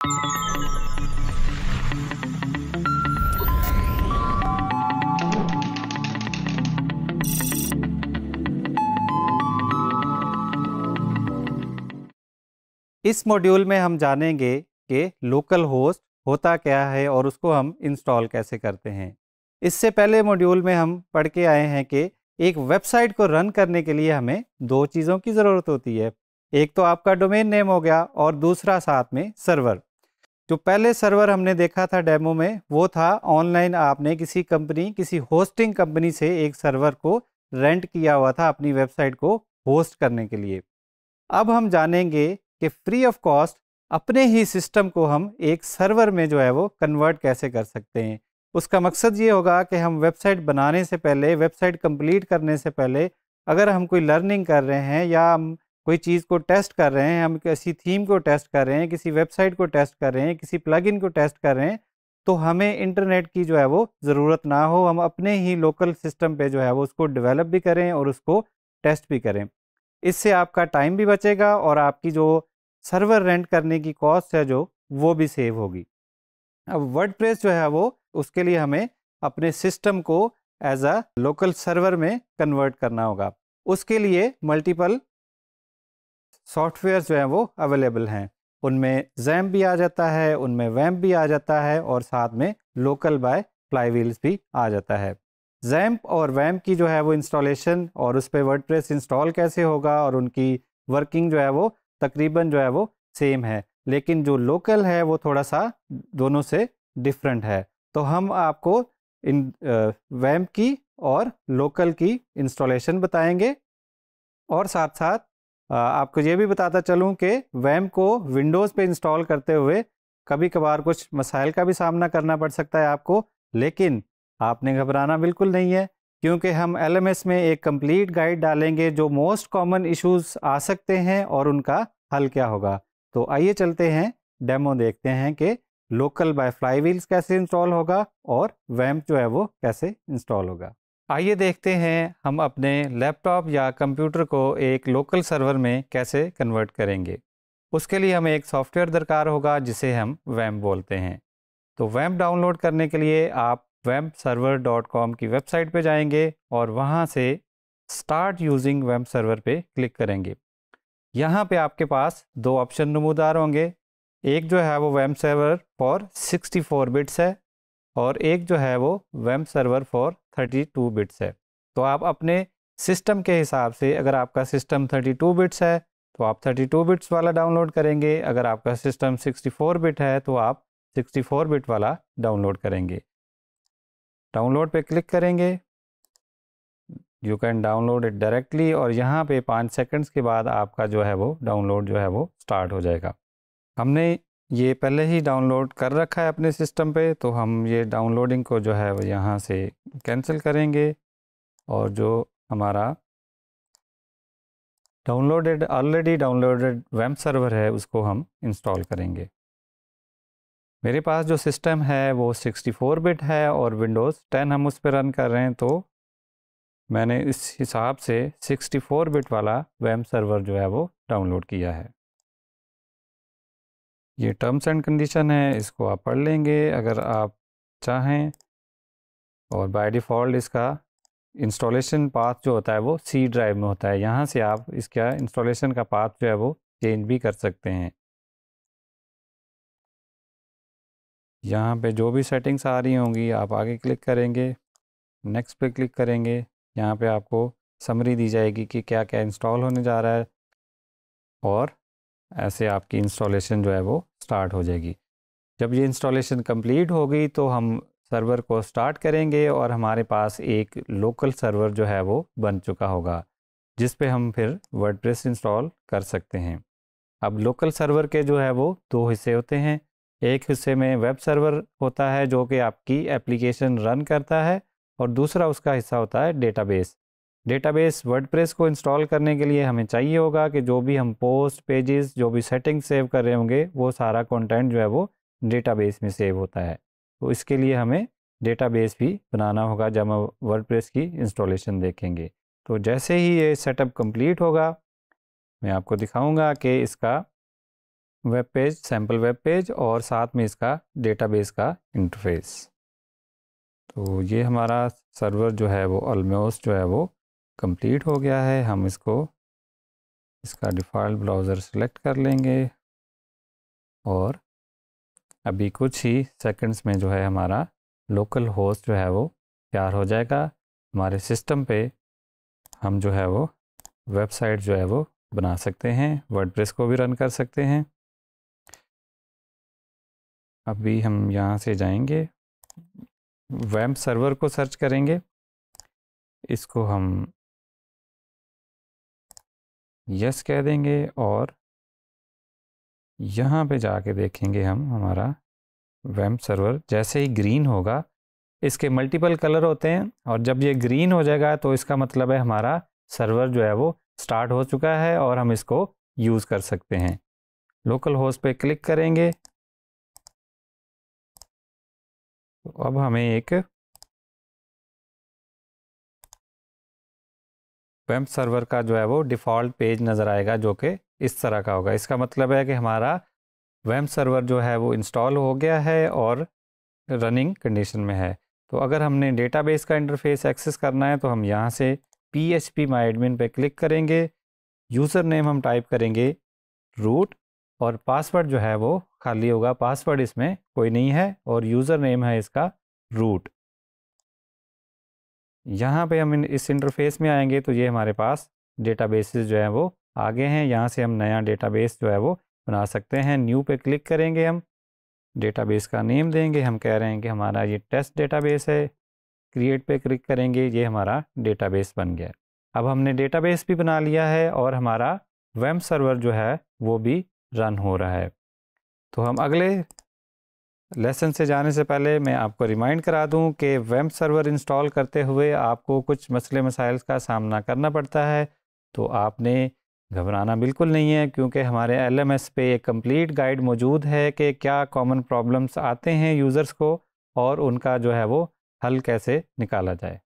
इस मॉड्यूल में हम जानेंगे कि लोकल होस्ट होता क्या है और उसको हम इंस्टॉल कैसे करते हैं। इससे पहले मॉड्यूल में हम पढ़ के आए हैं कि एक वेबसाइट को रन करने के लिए हमें दो चीज़ों की ज़रूरत होती है। एक तो आपका डोमेन नेम हो गया और दूसरा साथ में सर्वर। जो पहले सर्वर हमने देखा था डेमो में, वो था ऑनलाइन आपने किसी होस्टिंग कंपनी से एक सर्वर को रेंट किया हुआ था अपनी वेबसाइट को होस्ट करने के लिए। अब हम जानेंगे कि फ्री ऑफ कॉस्ट अपने ही सिस्टम को हम एक सर्वर में जो है वो कन्वर्ट कैसे कर सकते हैं। उसका मकसद ये होगा कि हम वेबसाइट बनाने से पहले, वेबसाइट कंप्लीट करने से पहले, अगर हम कोई लर्निंग कर रहे हैं या हम कोई चीज़ को टेस्ट कर रहे हैं, हम किसी थीम को टेस्ट कर रहे हैं, किसी वेबसाइट को टेस्ट कर रहे हैं, किसी प्लगइन को टेस्ट कर रहे हैं, तो हमें इंटरनेट की जो है वो ज़रूरत ना हो। हम अपने ही लोकल सिस्टम पे जो है वो उसको डेवलप भी करें और उसको टेस्ट भी करें। इससे आपका टाइम भी बचेगा और आपकी जो सर्वर रेंट करने की कॉस्ट है जो वो भी सेव होगी। अब वर्डप्रेस जो है वो उसके लिए हमें अपने सिस्टम को एज अ लोकल सर्वर में कन्वर्ट करना होगा। उसके लिए मल्टीपल सॉफ्टवेयर जो हैं वो अवेलेबल हैं। उनमें जैम्प भी आ जाता है, उनमें वैम्प भी आ जाता है और साथ में लोकल बाय फ्लाईव्हील्स भी आ जाता है। जैम्प और वैम्प की जो है वो इंस्टॉलेशन और उस पर वर्डप्रेस इंस्टॉल कैसे होगा और उनकी वर्किंग जो है वो तकरीबन जो है वो सेम है, लेकिन जो लोकल है वो थोड़ा सा दोनों से डिफरेंट है। तो हम आपको इन वैम्प की और लोकल की इंस्टॉलेशन बताएंगे और साथ साथ आपको ये भी बताता चलूँ कि वैम्प को विंडोज़ पे इंस्टॉल करते हुए कभी कभार कुछ मसाइल का भी सामना करना पड़ सकता है आपको, लेकिन आपने घबराना बिल्कुल नहीं है, क्योंकि हम LMS में एक कंप्लीट गाइड डालेंगे जो मोस्ट कॉमन इश्यूज आ सकते हैं और उनका हल क्या होगा। तो आइए चलते हैं, डेमो देखते हैं कि लोकल बाय फ्लाईव्हील्स कैसे इंस्टॉल होगा और वैम्प जो है वो कैसे इंस्टॉल होगा। आइए देखते हैं हम अपने लैपटॉप या कंप्यूटर को एक लोकल सर्वर में कैसे कन्वर्ट करेंगे। उसके लिए हमें एक सॉफ्टवेयर दरकार होगा जिसे हम वैम्प बोलते हैं। तो वैम्प डाउनलोड करने के लिए आप wampserver.com की वेबसाइट पे जाएंगे और वहाँ से स्टार्ट यूजिंग वैम्प सर्वर पे क्लिक करेंगे। यहाँ पे आपके पास दो ऑप्शन नमूदार होंगे। एक जो है वो वैम्प सर्वर फॉर 64 बिट्स है और एक जो है वो वैम्प सर्वर फॉर 32 बिट्स है। तो आप अपने सिस्टम के हिसाब से, अगर आपका सिस्टम 32 बिट्स है तो आप 32 बिट्स वाला डाउनलोड करेंगे, अगर आपका सिस्टम 64 बिट है तो आप 64 बिट वाला डाउनलोड करेंगे। डाउनलोड पे क्लिक करेंगे, you can download it directly और यहाँ पे 5 सेकंड्स के बाद आपका जो है वो डाउनलोड जो है वो स्टार्ट हो जाएगा। हमने ये पहले ही डाउनलोड कर रखा है अपने सिस्टम पे, तो हम ये डाउनलोडिंग को जो है वो यहाँ से कैंसिल करेंगे और जो हमारा ऑलरेडी डाउनलोडेड वैम्प सर्वर है उसको हम इंस्टॉल करेंगे। मेरे पास जो सिस्टम है वो 64 बिट है और विंडोज़ 10 हम उस पर रन कर रहे हैं, तो मैंने इस हिसाब से 64 बिट वाला वैम्प सर्वर जो है वो डाउनलोड किया है। ये टर्म्स एंड कंडीशन है, इसको आप पढ़ लेंगे अगर आप चाहें। और बाय डिफ़ॉल्ट इसका इंस्टॉलेशन पाथ जो होता है वो C ड्राइव में होता है। यहाँ से आप इसका इंस्टॉलेशन का पाथ जो है वो चेंज भी कर सकते हैं। यहाँ पे जो भी सेटिंग्स आ रही होंगी आप आगे क्लिक करेंगे, नेक्स्ट पे क्लिक करेंगे। यहाँ पे आपको समरी दी जाएगी कि क्या क्या इंस्टॉल होने जा रहा है और ऐसे आपकी इंस्टॉलेशन जो है वो स्टार्ट हो जाएगी। जब ये इंस्टॉलेशन कंप्लीट हो गई तो हम सर्वर को स्टार्ट करेंगे और हमारे पास एक लोकल सर्वर जो है वो बन चुका होगा जिस पे हम फिर वर्डप्रेस इंस्टॉल कर सकते हैं। अब लोकल सर्वर के जो है वो दो हिस्से होते हैं। एक हिस्से में वेब सर्वर होता है जो कि आपकी एप्लीकेशन रन करता है और दूसरा उसका हिस्सा होता है डेटाबेस। डेटाबेस वर्डप्रेस को इंस्टॉल करने के लिए हमें चाहिए होगा कि जो भी हम पोस्ट पेजेस जो भी सेटिंग सेव कर रहे होंगे वो सारा कंटेंट जो है वो डेटाबेस में सेव होता है। तो इसके लिए हमें डेटाबेस भी बनाना होगा जब हम वर्डप्रेस की इंस्टॉलेशन देखेंगे। तो जैसे ही ये सेटअप कंप्लीट होगा मैं आपको दिखाऊंगा कि इसका web page, sample web page और साथ में इसका डेटाबेस का इंटरफेस। तो ये हमारा सर्वर जो है वो ऑलमोस्ट जो है वो कंप्लीट हो गया है। हम इसका डिफ़ॉल्ट ब्राउज़र सेलेक्ट कर लेंगे और अभी कुछ ही सेकंड्स में जो है हमारा लोकल होस्ट जो है वो तैयार हो जाएगा। हमारे सिस्टम पे हम जो है वो वेबसाइट जो है वो बना सकते हैं, वर्डप्रेस को भी रन कर सकते हैं। अभी हम यहाँ से जाएंगे, वेब सर्वर को सर्च करेंगे, इसको हम यस कह देंगे और यहाँ पे जाके देखेंगे हम हमारा वेब सर्वर जैसे ही ग्रीन होगा, इसके मल्टीपल कलर होते हैं और जब ये ग्रीन हो जाएगा तो इसका मतलब है हमारा सर्वर जो है वो स्टार्ट हो चुका है और हम इसको यूज़ कर सकते हैं। लोकल होस्ट पे क्लिक करेंगे तो अब हमें एक वेब सर्वर का जो है वो डिफ़ॉल्ट पेज नज़र आएगा जो कि इस तरह का होगा। इसका मतलब है कि हमारा वेब सर्वर जो है वो इंस्टॉल हो गया है और रनिंग कंडीशन में है। तो अगर हमने डेटाबेस का इंटरफेस एक्सेस करना है तो हम यहाँ से phpMyAdmin पे क्लिक करेंगे, यूज़र नेम हम टाइप करेंगे रूट और पासवर्ड जो है वो खाली होगा, पासवर्ड इसमें कोई नहीं है और यूज़र नेम है इसका रूट। यहाँ पे हम इस इंटरफेस में आएंगे तो ये हमारे पास डेटाबेसेस जो है वो आगे हैं। यहाँ से हम नया डेटाबेस जो है वो बना सकते हैं। न्यू पे क्लिक करेंगे, हम डेटाबेस का नेम देंगे, हम कह रहे हैं कि हमारा ये टेस्ट डेटाबेस है। क्रिएट पे क्लिक करेंगे, ये हमारा डेटाबेस बन गया। अब हमने डेटाबेस भी बना लिया है और हमारा वेब सर्वर जो है वो भी रन हो रहा है। तो हम अगले लेसन से जाने से पहले मैं आपको रिमाइंड करा दूं कि वेब सर्वर इंस्टॉल करते हुए आपको कुछ मसले मसाइल का सामना करना पड़ता है। तो आपने घबराना बिल्कुल नहीं है क्योंकि हमारे LMS पे एक कंप्लीट गाइड मौजूद है कि क्या कॉमन प्रॉब्लम्स आते हैं यूज़र्स को और उनका जो है वो हल कैसे निकाला जाए।